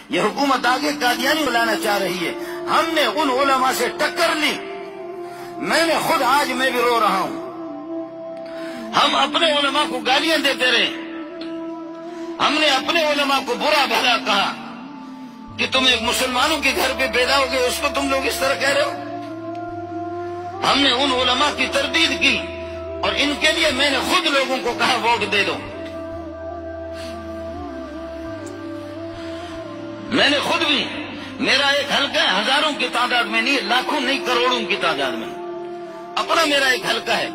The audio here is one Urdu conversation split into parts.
یہ حکومت آگے قادیانی لانا چاہ رہی ہے. ہم نے ان علماء سے ٹکر لی. میں نے خود آج میں بھی رو رہا ہوں. ہم اپنے علماء کو گالیاں دیتے رہے. ہم نے اپنے علماء کو برا بھلا کہا کہ تم ایک مسلمانوں کے گھر پہ پیدا ہو گئے، اس کو تم لوگ اس طرح کہہ رہے ہو. ہم نے ان علماء کی تردید کی اور ان کے لیے میں نے خود لوگوں کو کہا ووٹ دے دو. میں نے خود بھی، میرا ایک حلقہ ہے، ہزاروں کی تعداد میں نہیں، لاکھوں نہیں، کروڑوں کی تعداد میں. اپنا میرا ایک حلقہ ہے،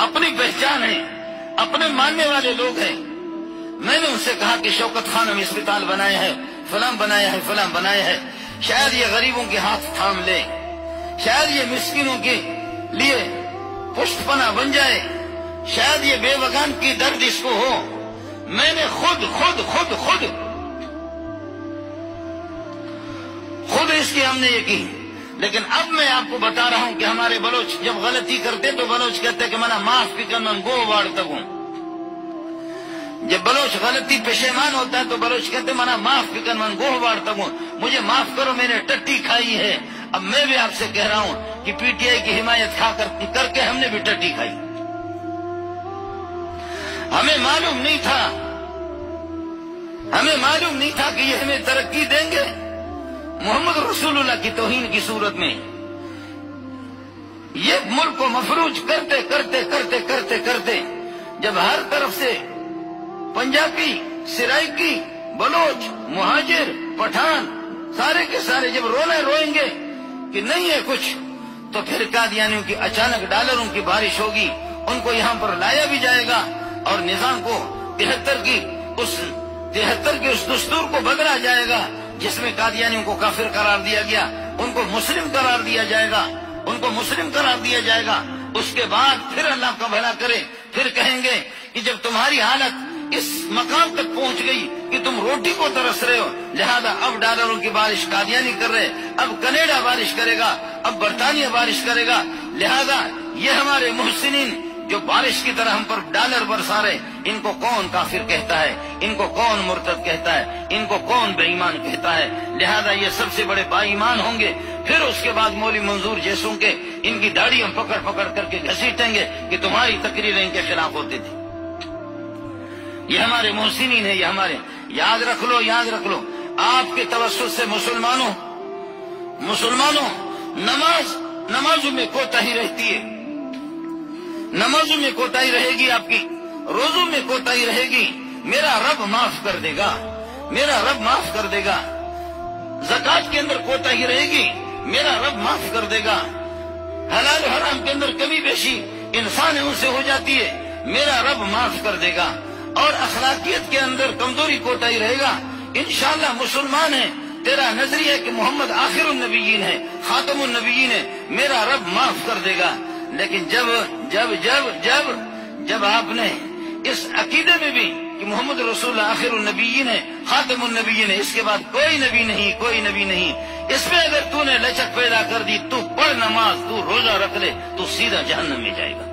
اپنی پہچان ہے، اپنے ماننے والے لوگ ہیں. میں نے ان سے کہا کہ شوکت خانم اسپتال بنایا ہے، فلاں بنایا ہے، فلاں بنایا ہے. شاید یہ غریبوں کے ہاتھ تھام لے، شاید یہ مسکینوں کے لیے پشت پناہ بن جائے، شاید یہ بے وگان کی درد اس کو ہو. میں نے خود اس کی ہم نے یہ کی. لیکن اب میں آپ کو بتا رہا ہوں کہ ہمارے بلوچ جب غلطی کرتے تو بلوچ کہتے کہ منا معاف بھی کرنا گو واڑ تگوں. جب بلوچ غلطی پشیمان ہوتا ہے تو بلوچ کہتے منا معاف بھی کرنا گو واڑ تگوں. مجھے معاف کرو، میں نے ٹٹی کھائی ہے. اب میں بھی آپ سے کہہ رہا ہوں کہ پی ٹی آئی کی حمایت کر کے ہم نے بھی ٹٹی کھائی. ہمیں معلوم نہیں تھا کہ یہ ہمیں ترقی دیں گے. محمد رسول اللہ کی توہین کی صورت میں یہ ملک کو مفروج کرتے جب ہر طرف سے پنجابی، سرائکی، بلوچ، مہاجر، پٹھان سارے کے سارے جب روئیں گے کہ نہیں ہے کچھ، تو پھر قادیانیوں کی اچانک ڈالروں کی بارش ہوگی. ان کو یہاں پر لایا بھی جائے گا اور نظام کو 73 کے اس دستور کو بدلا جائے گا جس میں قادیانیوں کو کافر قرار دیا گیا. ان کو مسلم قرار دیا جائے گا. اس کے بعد پھر اللہ کا بھلا کرے، پھر کہیں گے کہ جب تمہاری حالت اس مقام تک پہنچ گئی کہ تم روٹی کو ترس رہے ہو، لہذا اب ڈالروں کی بارش قادیانی کر رہے، اب کینیڈا بارش کرے گا، اب برطانیہ بارش کرے گا. لہذا یہ ہمارے محسنین جو بارش کی طرح ہم پر ڈالر برسا رہے، ان کو کون کافر کہتا ہے، ان کو کون مرتد کہتا ہے، ان کو کون بے ایمان کہتا ہے. لہذا یہ سب سے بڑے با ایمان ہوں گے. پھر اس کے بعد مولوی منظور جیسوں کے ان کی داڑھی ہم پکڑ کر کے گھسیٹیں گے کہ تمہاری تقریریں ان کے خلاف ہوتی تھی. یہ ہمارے محسنین ہیں، یہ ہمارے. یاد رکھ لو آپ کے توسط سے مسلمانوں نمازوں میں کوتاہی رہتی ہے، نمازوں میں کوتاہی رہے گی، آپ کی روزوں میں کوتاہی رہے گی. میرا رب معاف کر دے گا. زکات کے اندر کوتاہی رہے گی، میرا رب معاف کر دے گا. حلال حرام کے اندر کمی بیشی انسان ان سے ہو جاتی ہے، میرا رب معاف کر دے گا. اور اخلاقیت کے اندر کمزوری کوتاہی رہے گا. انشاءاللہ مسلمان ہے، تیرا نظریہ ہے کہ محمد آخر النبیین ہے، خاتم النبیین ہے، میرا رب معاف کر دے گا. لیکن جب آپ نے اس عقیدے میں بھی کہ محمد رسول اللہ آخر النبیین ہے، خاتم النبیین ہے، اس کے بعد کوئی نبی نہیں، اس میں اگر تو نے لچک پیدا کر دی، تو پڑھ نماز، تو روزہ رکھ لے، تو سیدھا جہنم میں جائے گا.